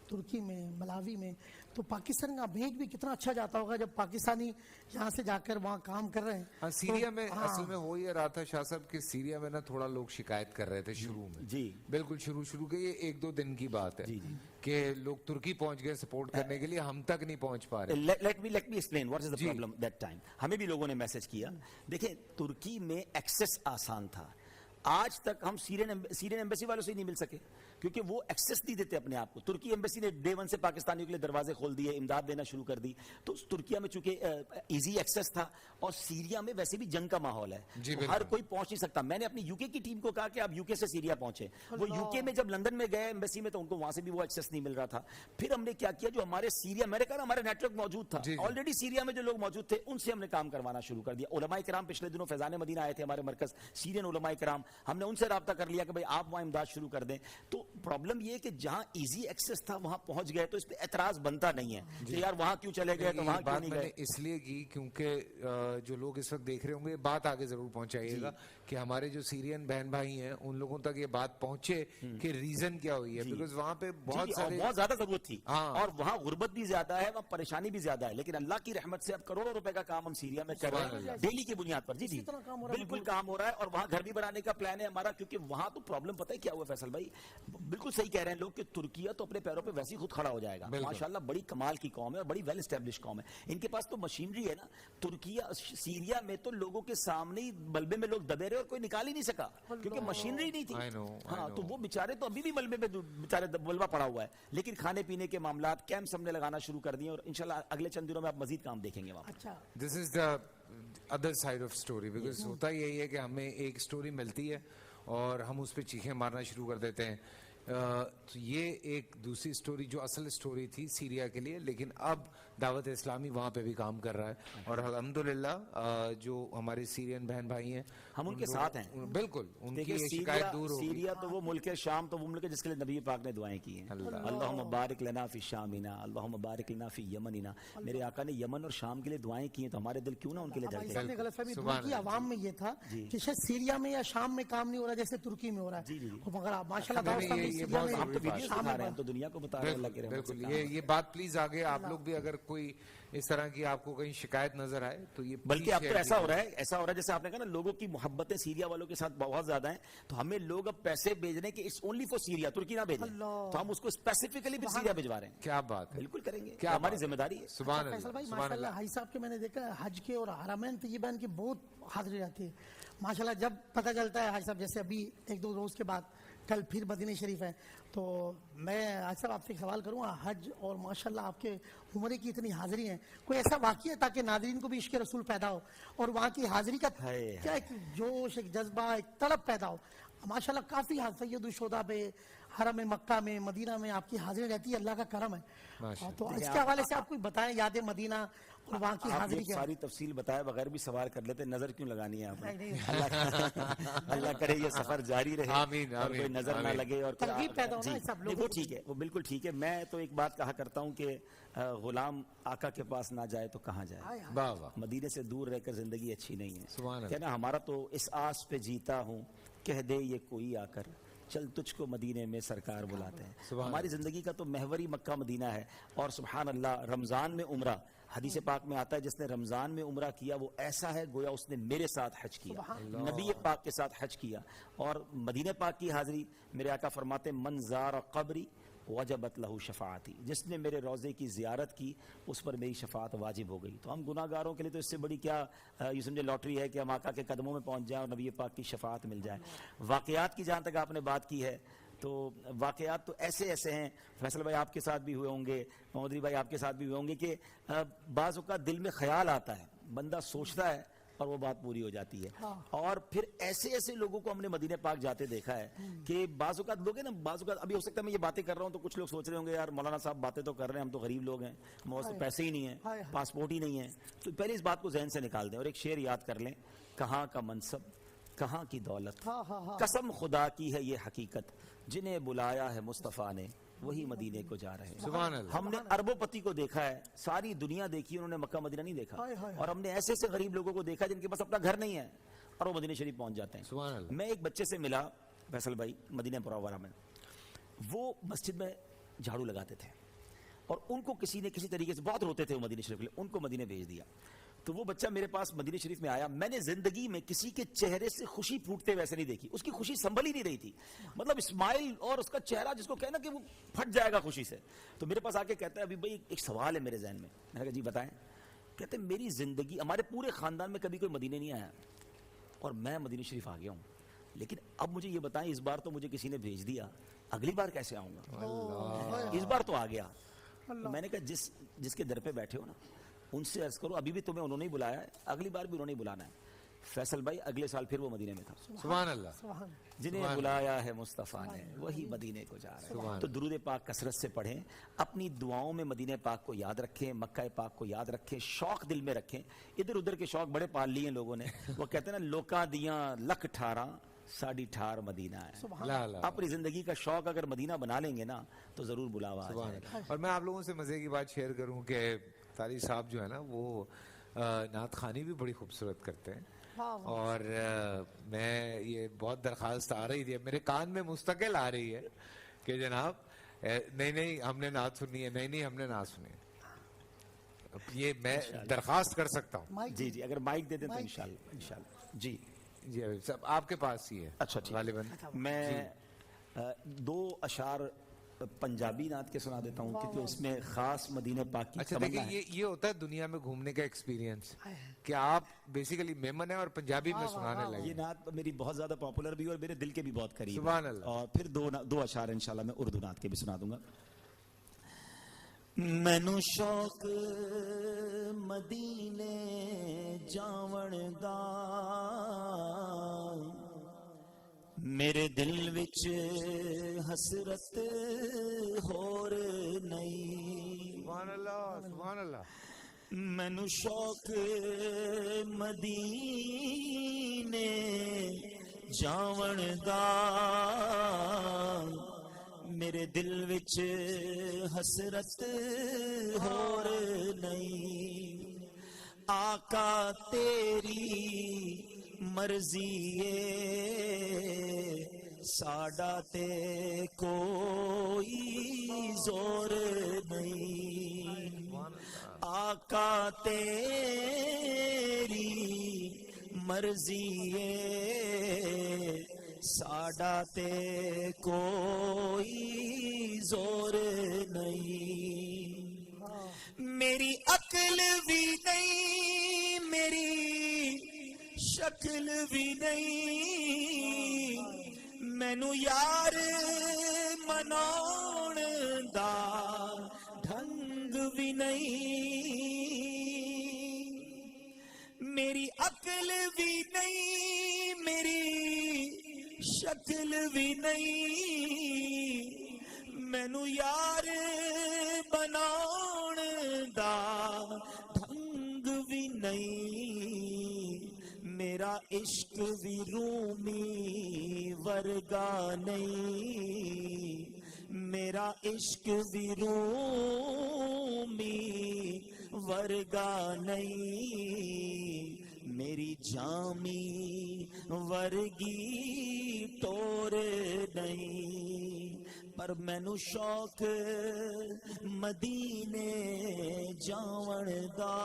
ترکی میں, ملاوی میں, تو پاکستان کا بھیج بھی کتنا اچھا جاتا ہوگا جب پاکستانی یہاں سے جا کر وہاں کام کر رہے ہیں. ہاں, سیریا میں ہاں. اصل میں ہو یہ رہا تھا شاہ صاحب کہ سیریا میں نا تھوڑا لوگ شکایت کر رہے تھے شروع میں, جی بالکل شروع کے, یہ 1-2 دن کی بات ہے جی جی. کہ لوگ ترکی پہنچ گئے سپورٹ کرنے کے لیے, ہم تک نہیں پہنچ پا رہے. Let me explain what is the problem that time. ہمیں بھی لوگوں نے میسج کیا, دیکھیں ترکی میں ایکسس آسان تھا. آج تک ہم سیرین ایمبیسی والوں سے ہی نہیں مل سکے کیونکہ وہ ایکسس نہیں دیتے اپنے آپ کو. ترکی ایمبیسی نے ڈے 1 سے پاکستانیوں کے لیے دروازے کھول دیے, امداد دینا شروع کر دی. تو ترکیہ میں چونکہ ایزی ایکسس تھا, اور سیریا میں ویسے بھی جنگ کا ماحول ہے, ہر کوئی پہنچ نہیں سکتا. میں نے اپنی یو کے کی ٹیم کو کہا کہ آپ یو کے سے سیریا پہنچے. وہ یو کے میں جب لندن میں گئے ایمبیسی میں, تو ان کو وہاں سے بھی وہ ایکسس نہیں مل رہا تھا. پھر ہم نے کیا کیا, جو ہمارے سیریا, میں نے کہا ہمارا نیٹ ورک موجود تھا آلریڈی سیریا میں, جو لوگ موجود تھے ان سے ہم نے کام کروانا شروع کر دیا. علماء کرام پچھلے دنوں فیضان مدینہ آئے تھے ہمارے مرکز, سیرین علماء کرام, ہم نے ان سے رابطہ کر لیا کہ بھائی آپ وہاں امداد شروع کر دیں. تو پرابلم یہ ہے کہ جہاں ایزی ایکسس تھا وہاں پہنچ گئے, تو اس پہ اعتراض بنتا نہیں ہے کہ یار وہاں کیوں چلے گئے, تو وہاں کیوں نہیں گئے. اس لیے کی کیونکہ جو لوگ اس وقت دیکھ رہے ہوں گے, بات آگے ضرور پہنچائیے گا کہ ہمارے جو سیرین بہن بھائی ہیں ان لوگوں تک یہ بات پہنچے کہ ریزن کیا ہوئی ہے, بیکاز وہاں پہ بہت زیادہ ضرورت تھی, اور وہاں غربت بھی زیادہ ہے, وہاں پریشانی بھی زیادہ ہے. لیکن اللہ کی رحمت سے اب کروڑوں روپے کا کام ہم سیریا میں کر رہے ہیں ڈیلی کی بنیاد پر. جی جی بالکل کام ہو رہا ہے, اور وہاں گھر بھی بنانے کا پلان ہے ہمارا, کیونکہ وہاں تو پرابلم پتہ ہے کیا ہوا فیصل بھائی, بالکل صحیح کہہ رہے ہیں لوگ کہ ترکیہ تو اپنے پیروں پہ ویسے ہی خود کھڑا ہو جائے گا. ماشاءاللہ بڑی کمال کی قوم ہے اور بڑی ویل اسٹیبلش قوم ہے. ان کے پاس تو مشینری ہے نا. ترکیہ سیریا میں تو لوگوں کے سامنے ہی ملبے میں لوگ دبے رہے اور کوئی نکال ہی نہیں سکا کیونکہ مشینری نہیں تھی. ہاں, تو وہ بیچارے تو ابھی بھی ملبے میں بیچارے ملبہ پڑا ہوا ہے. لیکن کھانے پینے کے معاملات کیمپس ہم نے لگانا شروع کر دیے, اور انشاءاللہ اگلے چند دنوں میں آپ مزید کام دیکھیں گے وہاں. اچھا, this is the other side of story, because ہوتا یہی ہے کہ ہمیں ایک اسٹوری ملتی ہے اور ہم اس پہ چیخیں مارنا شروع کر دیتے ہیں. تو یہ ایک دوسری اسٹوری جو اصل اسٹوری تھی سیریا کے لیے, لیکن اب دعوت اسلامی وہاں پہ بھی کام کر رہا ہے, اور الحمدللہ جو ہمارے سیرین بہن بھائی ہیں ہم ان کے ساتھ ہیں. بالکل ان کی یہ شکایت دور ہوگی. سیریا تو وہ ملک ہے, شام تو وہ ملک ہے جس کے لیے نبی پاک نے دعائیں کی ہیں. اللہم بارک لنا فی شامنا, اللہم بارک لنا فی یمننا. میرے آقا نے یمن اور شام کے لیے دعائیں کی ہیں, تو ہمارے دل کیوں نہ ان کے لیے دھڑکیں. غلط فہمی ترکی عوام میں یہ تھا کہ شاید سیریا میں یا شام میں کام نہیں ہو رہا جیسے ترکی میں ہو رہا ہے, مگر آپ ماشاءاللہ ہم تو ویڈیوز دکھا رہے ہیں, ہم تو دنیا کو بتا رہے ہیں اللہ کی رحمت سے. بالکل, یہ بات پلیز آگے آپ لوگ بھی اگر کوئی اس طرح کی آپ کو کہیں شکایت نظر آئے تو یہ بلکہ اب تو ایسا ہو رہا ہے جیسے آپ نے کہا نا لوگوں کی محبتیں سیریا والوں کے ساتھ بہت زیادہ ہیں, تو ہمیں لوگ اب پیسے بھیجنے کے اٹس اونلی فار سیریا, ترکی نہ بھیجیں, تو ہم اس کو اسپیسیفکلی بھی سیریا بھجوا رہے ہیں. کیا بات ہے, بالکل کریں گے, کیا ہماری ذمہ داری ہے. سبحان فیصل بھائی اللہ. ماشاءاللہ بھائی صاحب کے میں نے دیکھا حج کے اور حرمین طیبین کی بہت حاضری رہتی ہے ماشاءاللہ. جب پتہ چلتا ہے حاج صاحب جیسے ابھی 1-2 روز کے بعد کل پھر مدینہ شریف ہے, تو میں حاج صاحب آپ سے ایک سوال کروں گا, حج اور ماشاءاللہ آپ کے عمرے کی اتنی حاضری ہیں, کوئی ایسا واقعہ ہے تاکہ ناظرین کو بھی عشق رسول پیدا ہو اور وہاں کی حاضری کا کیا ایک جوش, ایک جذبہ, ایک طلب پیدا ہو. ماشاءاللہ کافی سید الشہداء پہ حرم مکہ میں مدینہ میں آپ کی حاضری رہتی ہے, اللہ کا کرم ہے. تو اس کے حوالے سے آپ کوئی بتائیں یاد مدینہ اور وہاں کی حاضری کیا. ساری تفصیل بتائے بغیر بھی سوال کر لیتے, نظر کیوں لگانی ہے آپ نے. اللہ کرے یہ سفر جاری رہے, آمین اور کوئی نظر نہ لگے, اور ترغیب پیدا ہونا سب لوگوں. وہ ٹھیک ہے, وہ بالکل ٹھیک ہے. میں تو ایک بات کہا کرتا ہوں کہ غلام آقا کے پاس نہ جائے تو کہاں جائے. مدینے سے دور رہ کر زندگی اچھی نہیں ہے. کہنا ہمارا تو اس آس پہ جیتا ہوں, کہہ دے یہ کوئی آ کر, چل تجھ کو مدینے میں سرکار بلاتے ہیں. ہماری زندگی کا تو محوری مکہ مدینہ ہے. اور سبحان اللہ, رمضان میں عمرہ, حدیث پاک میں آتا ہے جس نے رمضان میں عمرہ کیا وہ ایسا ہے گویا اس نے میرے ساتھ حج کیا, نبی پاک کے ساتھ حج کیا. اور مدینہ پاک کی حاضری, میرے آقا فرماتے من زار قبری وجبت لہو شفاعتی, جس نے میرے روضے کی زیارت کی اس پر میری شفاعت واجب ہو گئی. تو ہم گناہ گاروں کے لیے تو اس سے بڑی کیا یہ سمجھے لاٹری ہے کہ ہم آقا کے قدموں میں پہنچ جائیں اور نبی پاک کی شفاعت مل جائے. واقعات کی جہاں تک آپ نے بات کی ہے, تو واقعات تو ایسے ہیں فیصل بھائی آپ کے ساتھ بھی ہوئے ہوں گے, محمد بھائی آپ کے ساتھ بھی ہوئے ہوں گے, کہ بعض اوقات دل میں خیال آتا ہے, بندہ سوچتا ہے اور وہ بات پوری ہو جاتی ہے. اور پھر ایسے لوگوں کو ہم نے مدینہ پاک جاتے دیکھا ہے کہ بعض اوقات لوگ ہیں نا, بعض اوقات ابھی ہو سکتا ہے میں یہ باتیں کر رہا ہوں تو کچھ لوگ سوچ رہے ہوں گے یار مولانا صاحب باتیں تو کر رہے ہیں, ہم تو غریب لوگ ہیں, ہمارے پیسے ہی نہیں ہیں, پاسپورٹ ہی نہیں ہے. تو پہلے اس بات کو ذہن سے نکال دیں اور ایک شعر یاد کر لیں, کہاں کا منصب کہاں کی دولت, قسم خدا کی ہے یہ حقیقت, جنہیں بلایا ہے مصطفیٰ نے وہی مدینے کو جا رہے ہیں. سبحان اللہ. ہم نے اربوں پتی کو دیکھا ہے, ساری دنیا دیکھی, انہوں نے مکہ مدینہ نہیں دیکھا, اور ہم نے ایسے ایسے غریب لوگوں کو دیکھا جن کے پاس اپنا گھر نہیں ہے اور وہ مدینہ شریف پہنچ جاتے ہیں. سبحان اللہ. میں ایک بچے سے ملا فیصل بھائی مدینہ منورہ میں, وہ مسجد میں جھاڑو لگاتے تھے اور ان کو کسی نے کسی طریقے سے بہت روتے تھے وہ مدینہ شریف کے لیے, ان کو مدینہ بھیج دیا. تو وہ بچہ میرے پاس مدینہ شریف میں آیا, میں نے زندگی میں کسی کے چہرے سے خوشی پھوٹتے ویسے نہیں دیکھی, اس کی خوشی سنبھل ہی نہیں رہی تھی, مطلب اسمائل اور اس کا چہرہ جس کو کہنا کہ وہ پھٹ جائے گا خوشی سے. تو میرے پاس آ کے کہتا ہے ابھی بھائی ایک سوال ہے میرے ذہن میں. میں نے کہا جی بتائیں. کہتے ہیں میری زندگی, ہمارے پورے خاندان میں کبھی کوئی مدینہ نہیں آیا اور میں مدینہ شریف آ گیا ہوں, لیکن اب مجھے یہ بتائیں اس بار تو مجھے کسی نے بھیج دیا, اگلی بار کیسے آؤں گا؟ اس بار تو آ گیا. میں نے کہا جس کے در پہ بیٹھے ہو نا ان سے عرض کرو ابھی بھی تمہیں انہوں نے ہی بلایا ہے, اگلی بار بھی انہوں نے ہی بلانا ہے. فیصل بھائی اگلے سال پھر وہ مدینے میں تھا. سبحان اللہ. جنہیں بلایا ہے مصطفیٰ نے وہی مدینے کو جا رہے ہیں. تو درود پاک کثرت سے پڑھیں, اپنی دعاؤں میں مدینے پاک کو یاد رکھیں, مکہ پاک کو یاد رکھیں, شوق دل میں رکھیں. ادھر ادھر کے شوق بڑے پال لیے لوگوں نے, وہ کہتے ہیں نا لوکا دیاں لکھ ٹھارا ساڑھی ٹھار مدینہ ہے. لا لا. اپنی زندگی کا شوق اگر مدینہ بنا لیں گے نا تو ضرور بلاوا آ جائے گا. اور میں آپ لوگوں سے مزے کی بات شیئر کروں کہ طاری صاحب جو ہے نا وہ نعت خوانی بھی بڑی خوبصورت کرتے ہیں, اور میں یہ بہت درخواست آ رہی تھی, میرے کان میں مستقل آ رہی ہے کہ جناب نہیں ہم نے نعت سنی ہے, نہیں ہم نے نعت سنی ہے. یہ میں درخواست کر سکتا ہوں. جی جی اگر مائک دے دیں تو انشاءاللہ. جی جی سب آپ کے پاس ہی ہے. اچھا غالباً میں 2 اشعار پنجابی نعت کے سنا دیتا ہوں کیونکہ اس میں خاص مدینہ پاک کی اچھا تمنا دیکھیں, ہے. یہ ہوتا ہے دنیا میں گھومنے کا ایکسپیرینس کہ آپ بیسیکلی میمن ہیں اور پنجابی میں سنانے لگے. یہ نعت میری بہت زیادہ پاپولر بھی اور میرے دل کے بھی بہت قریب. سبحان اللہ. اور پھر 2 اشعار انشاءاللہ میں اردو نعت کے بھی سنا دوں گا. مینوں شوق مدینے جاون دا, میرے دل وچ حسرت ہور نہیں. سبحان اللہ. سبحان اللہ. مینوں شوق مدینے جاون دا, میرے دل وچ حسرت ہور نہیں. آقا تیری مرضی ہے ساڈا تے کوئی زور نہیں. آقا تیری مرضی ہے ساڈا تے کوئی زور نہیں. میری عقل بھی نہیں, میری شکل بھی نہیں, مینوں یار مناؤن دا ڈھنگ بھی نہیں. میری عقل بھی نہیں, میری شکل بھی نہیں, مینوں یار بناؤن دا ڈھنگ بھی نہیں. میرا عشق بھی رومی ورگا نہیں, میرا عشق بھی رومی ورگا نہیں. میری جامی ورگی ٹور نہیں. پر مینوں شوق مدینے جاون دا,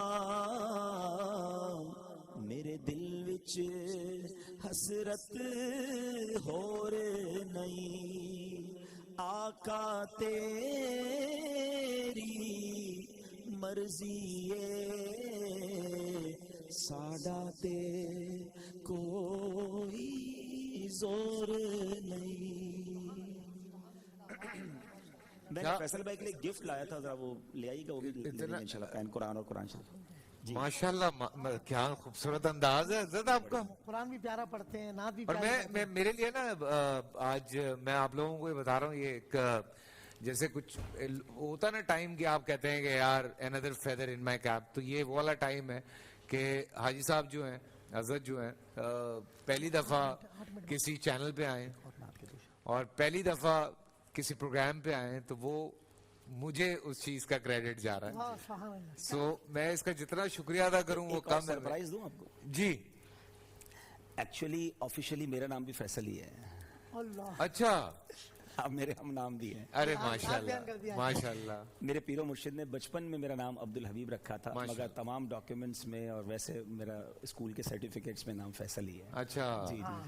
میرے دل وچ حسرت ہور نہیں. آقا تیری مرضی ہے ساڈا تے کوئی زور نہیں. میں نے فیصل بھائی کے لیے گفٹ لایا تھا, ذرا وہ لے آئیے گا, وہ بھی انشاءاللہ پین قرآن اور قرآن شریف. ماشاءاللہ کیا خوبصورت انداز ہے حضرت آپ کا. قرآن بھی پیارا پڑھتے ہیں, نعت بھی اور میں میرے لیے نا آج میں آپ لوگوں کو یہ بتا رہا ہوں, یہ ایک جیسے کچھ ہوتا نا ٹائم کہ آپ کہتے ہیں کہ یار another feather in my cap, تو یہ وہ والا ٹائم ہے کہ حاجی صاحب جو ہیں, حضرت جو ہیں, پہلی دفعہ کسی چینل پہ آئیں اور پہلی دفعہ کسی پروگرام پہ آئیں تو وہ مجھے اس چیز کا کریڈٹ جا رہا ہے. ہاں سبحان اللہ. سو میں اس کا جتنا شکریہ ادا کروں وہ ایک اور کم ہے. سرپرائز دوں آپ کو. جی ایکچولی آفیشلی میرا نام بھی فیصل ہی ہے. اللہ. اچھا. اب میرے ہم نام بھی ہیں. ارے آپ ماشاء بیان کر اللہ دیا. ماشاء اللہ. میرے پیر و مرشد نے بچپن میں میرا نام عبد الحبیب رکھا تھا, ماشاء مگر تمام ڈاکیومنٹس میں اور ویسے میرا اسکول کے سرٹیفکیٹس میں نام فیصل ہی ہے. اچھا جی ہاں.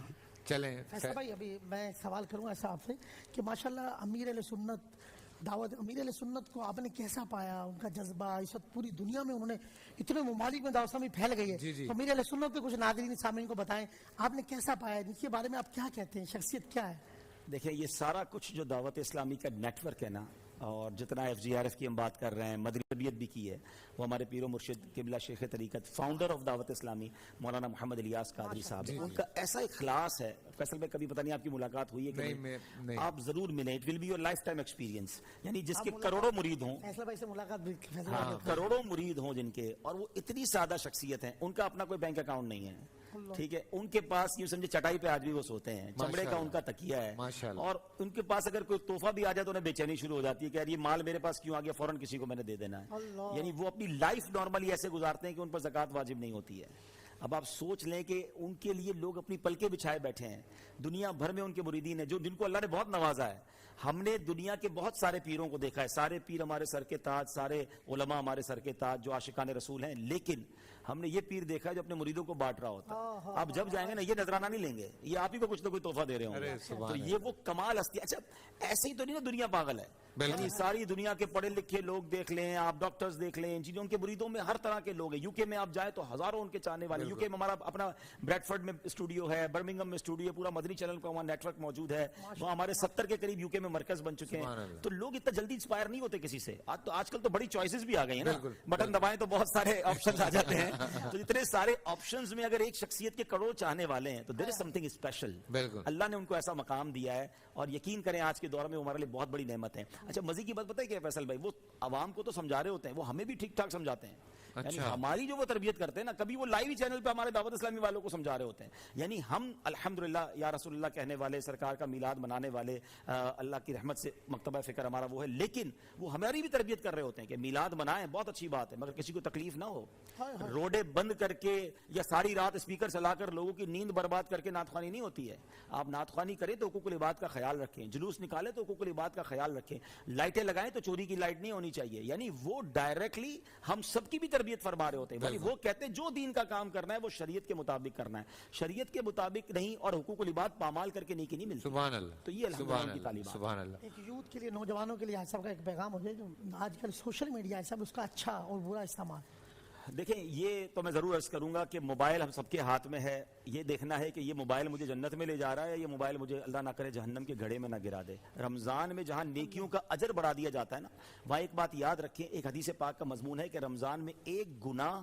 چلیں. فیصل بھائی ابھی میں سوال کروں ایسا آپ سے کہ ماشاءاللہ امیر اہل سنت دعوت امیر اہل سنت کو آپ نے کیسا پایا, ان کا جذبہ اس وقت پوری دنیا میں انہوں نے اتنے ممالک میں دعوت اسلامی پھیل گئی ہے. جی جی. تو امیر اہل سنت کے کچھ ناظرین سامعین کو بتائیں آپ نے کیسا پایا, ان کے بارے میں آپ کیا کہتے ہیں, شخصیت کیا ہے؟ دیکھیں یہ سارا کچھ جو دعوت اسلامی کا نیٹ ورک ہے نا, اور جتنا FGRF کی ہم بات کر رہے ہیں, مدنی تربیت بھی کی ہے, وہ ہمارے پیر و مرشد قبلہ شیخ طریقت فاؤنڈر آف دعوت اسلامی مولانا محمد الیاس قادری صاحب, ان کا ایسا اخلاص ہے. فیصل بھائی کبھی پتہ نہیں آپ کی ملاقات ہوئی ہے کہ نہیں. آپ ضرور ملیں, it will be your lifetime experience. یعنی جس کے کروڑوں مرید ہوں, فیصل بھائی سے ملاقات بھی فیصل ہاں, بھائی کروڑوں مرید ہوں جن کے, اور وہ اتنی سادہ شخصیت ہیں, ان کا اپنا کوئی بینک اکاؤنٹ نہیں ہے. ٹھیک ہے, ان کے پاس یوں سمجھے چٹائی پہ آج بھی وہ سوتے ہیں, چمڑے کا ان کا تکیہ ہے, اور ان کے پاس اگر کوئی تحفہ بھی آ جائے تو انہیں بے چینی شروع ہو جاتی ہے کہ یار یہ مال میرے پاس کیوں آ گیا, فوراً کسی کو میں نے دے دینا ہے. یعنی وہ اپنی لائف نارملی ایسے گزارتے ہیں کہ ان پر زکوٰۃ واجب نہیں ہوتی ہے. اب آپ سوچ لیں کہ ان کے لیے لوگ اپنی پلکیں بچھائے بیٹھے ہیں, دنیا بھر میں ان کے مریدین ہیں جن کو اللہ نے بہت نوازا ہے. ہم نے دنیا کے بہت سارے پیروں کو دیکھا ہے, سارے پیر ہمارے سر کے تاج, سارے علماء ہمارے سر کے تاج جو عاشقان رسول ہیں, لیکن ہم نے یہ پیر دیکھا ہے جو اپنے مریدوں کو بانٹ رہا ہوتا ہے. آپ جب جائیں گے نا, یہ نذرانہ نہیں لیں گے, یہ آپ ہی کو کچھ نہ کوئی تحفہ دے رہے ہوں گے. تو یہ وہ کمال ہستی. اچھا ایسے ہی تو نہیں نا دنیا پاگل ہے, یعنی ساری دنیا کے پڑھے لکھے لوگ دیکھ لیں, آپ ڈاکٹرز دیکھ لیں, انجینئروں کے مریدوں میں ہر طرح کے لوگ ہیں. UK میں آپ جائیں تو ہزاروں ان کے چاہنے والے. UK میں ہمارا اپنا بریڈ فورڈ میں اسٹوڈیو ہے, برمنگم میں اسٹوڈیو ہے, پورا مدنی چینل کا وہاں نیٹ ورک موجود ہے, وہاں ہمارے 70 کے قریب UK میں مرکز بن چکے ہیں. تو لوگ اتنا جلدی انسپائر نہیں ہوتے کسی سے. آج کل تو بڑی چوائسیز بھی آ گئی ہیں نا, بٹن دبائیں تو بہت سارے آپشن آ جاتے ہیں. تو اتنے سارے آپشنز میں اگر ایک شخصیت کے کروڑ چاہنے والے ہیں تو دیر از سم تھنگ اسپیشل. اللہ نے ان کو ایسا مقام دیا ہے, اور یقین کریں آج کے دور میں وہ ہمارے لیے بہت بڑی نعمت ہے. اچھا مزے کی بات پتہ ہے کیا فیصل بھائی, وہ عوام کو تو سمجھا رہے ہوتے ہیں, وہ ہمیں بھی ٹھیک ٹھاک سمجھاتے ہیں. یعنی ہماری جو وہ تربیت کرتے ہیں نا, کبھی وہ لائیو چینل پہ ہمارے دعوت اسلامی والوں کو سمجھا رہے ہوتے ہیں. یعنی ہم الحمدللہ یا رسول اللہ کہنے والے, سرکار کا میلاد منانے والے, اللہ کی رحمت سے مکتبہ فکر ہمارا وہ ہے, لیکن وہ ہماری بھی تربیت کر رہے ہوتے ہیں کہ میلاد منائیں, بہت اچھی بات ہے, مگر کسی کو تکلیف نہ ہو. روڈے بند کر کے یا ساری رات اسپیکر چلا کر لوگوں کی نیند برباد کر کے نعت خوانی نہیں ہوتی ہے. آپ نعت خوانی کریں تو حقوق العباد کا خیال رکھیں, جلوس نکالیں تو حقوق العباد کا خیال رکھیں, لائٹیں لگائیں تو چوری کی لائٹ نہیں ہونی چاہیے. یعنی وہ ڈائریکٹلی ہم سب کی بھی تربیت فرما رہے ہوتے ہیں. وہ کہتے ہیں جو دین کا کام کرنا ہے وہ شریعت کے مطابق کرنا ہے, شریعت کے مطابق نہیں, اور حقوق العباد پامال کر کے نیکی نہیں ملتی. سبحان اللہ. تو یہ الحمدللہ کی تعلیمات. سبحان اللہ. ایک یوتھ کے لیے, نوجوانوں کے لیے آج سب کا ایک پیغام ہو جائے جو آج کل سوشل میڈیا ہے سب اس کا اچھا اور برا استعمال. دیکھیں یہ تو میں ضرور عرض کروں گا کہ موبائل ہم سب کے ہاتھ میں ہے. یہ دیکھنا ہے کہ یہ موبائل مجھے جنت میں لے جا رہا ہے, یا یہ موبائل مجھے اللہ نہ کرے جہنم کے گھڑے میں نہ گرا دے. رمضان میں جہاں نیکیوں کا اجر بڑھا دیا جاتا ہے نا, وہاں ایک بات یاد رکھیں, ایک حدیث پاک کا مضمون ہے کہ رمضان میں ایک گناہ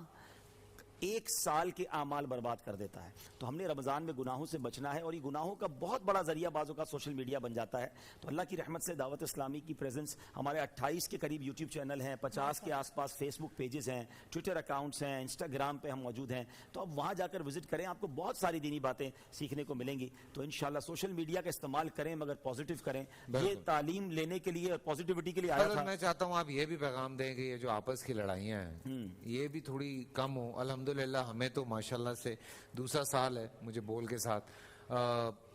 1 سال کے اعمال برباد کر دیتا ہے. تو ہم نے رمضان میں گناہوں سے بچنا ہے, اور یہ گناہوں کا بہت بڑا ذریعہ بعضوں کا سوشل میڈیا بن جاتا ہے. تو اللہ کی رحمت سے دعوت اسلامی کی پریزنس, ہمارے 28 کے قریب یوٹیوب چینل ہیں, 50 کے آس پاس فیس بک پیجز ہیں, ٹویٹر اکاؤنٹس ہیں, انسٹاگرام پہ ہم موجود ہیں. تو اب وہاں جا کر وزٹ کریں, آپ کو بہت ساری دینی باتیں سیکھنے کو ملیں گی. تو انشاءاللہ سوشل میڈیا کا استعمال کریں, مگر پازیٹیو کریں. یہ تعلیم لینے کے لیے, پازیٹیوٹی کے لیے آیا تھا. میں چاہتا ہوں آپ یہ بھی پیغام دیں کہ یہ جو آپس کی لڑائیاں ہیں یہ بھی تھوڑی کم ہو. الحمدللہ ہمیں تو ماشاءاللہ سے دوسرا سال ہے مجھے بول کے ساتھ,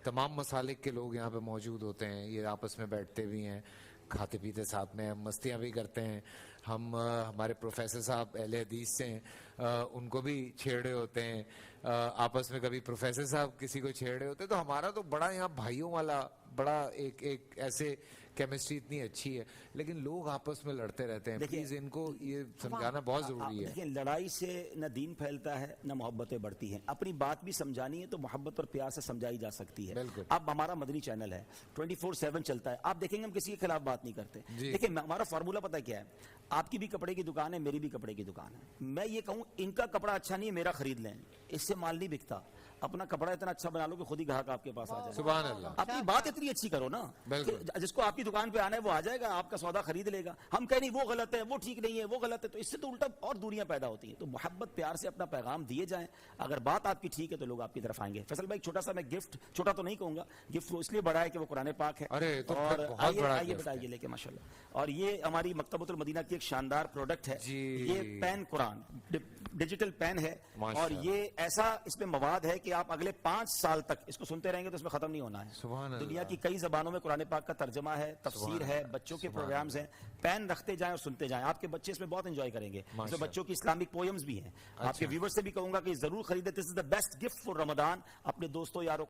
تمام مسالک کے لوگ یہاں پہ موجود ہوتے ہیں, یہ آپس میں بیٹھتے بھی ہیں, کھاتے پیتے ساتھ میں, مستیاں بھی کرتے ہیں. ہم ہمارے پروفیسر صاحب اہل حدیث سے ہیں, ان کو بھی چھیڑے ہوتے ہیں آپس میں, کبھی پروفیسر صاحب کسی کو چھیڑے ہوتے ہیں. تو ہمارا تو بڑا یہاں بھائیوں والا بڑا ایک ایسے کیمسٹری اتنی اچھی ہے, لیکن لوگ آپس میں لڑتے رہتے ہیں. پلیز ان کو یہ سمجھانا بہت ضروری ہے. دیکھیں لڑائی سے نہ دین پھیلتا ہے نہ محبتیں بڑھتی ہیں. اپنی بات بھی سمجھانی ہے تو محبت اور پیار سے سمجھائی جا سکتی ہے. اب ہمارا مدنی چینل ہے, 24/7 چلتا ہے. آپ دیکھیں گے ہم کسی کے خلاف بات نہیں کرتے. دیکھیں ہمارا فارمولا پتہ کیا ہے, آپ کی بھی کپڑے کی دکان ہے, میری بھی کپڑے کی دکان ہے. میں یہ کہوں ان کا کپڑا اچھا نہیں ہے, میرا خرید لیں, اس سے مال نہیں بکتا. اپنا کپڑا اتنا اچھا بنا لو کہ خود ہی گاہک آپ کے پاس آ جائے. سبحان اللہ. اپنی بات اتنی اچھی کرو نا بالکل. کہ جس کو آپ کی دکان پہ آنا ہے وہ آ جائے گا, آپ کا سودا خرید لے گا. ہم کہیں نہیں وہ غلط ہے, وہ ٹھیک نہیں ہے, وہ غلط ہے, تو اس سے تو الٹا اور دوریاں پیدا ہوتی ہیں. تو محبت پیار سے اپنا پیغام دیے جائیں. اگر بات آپ کی ٹھیک ہے تو لوگ آپ کی طرف آئیں گے. فیصل بھائی چھوٹا سا میں گفٹ, چھوٹا تو نہیں کہوں گا, گفٹ اس لیے بڑا ہے کہ وہ قرآن پاک ہے. ارے تو اور بہت بڑا آئیے gift بتائیے لے کے ماشاء اللہ. اور یہ ہماری مکتبۃ المدینہ کی ایک شاندار پروڈکٹ ہے. جی. یہ پین قرآن ڈیجیٹل پین ہے, ماشاء اور یہ ایسا اس میں مواد ہے کہ آپ اگلے 5 سال تک اس کو سنتے رہیں گے تو اس میں ختم نہیں ہونا ہے. سبحان اللہ. دنیا کی کئی زبانوں میں قرآن پاک کا ترجمہ ہے, تفسیر ہے, بچوں کے پروگرامز ہیں. پین رکھتے جائیں اور سنتے جائیں, آپ کے بچے اس میں بہت انجوائے کریں گے. اس میں بچوں کی اسلامک پوئمز بھی ہیں. آپ کے ویورز سے بھی کہوں گا کہ ضرور خریدیں. دس is the best gift for رمضان. اپنے دوستوں یاروں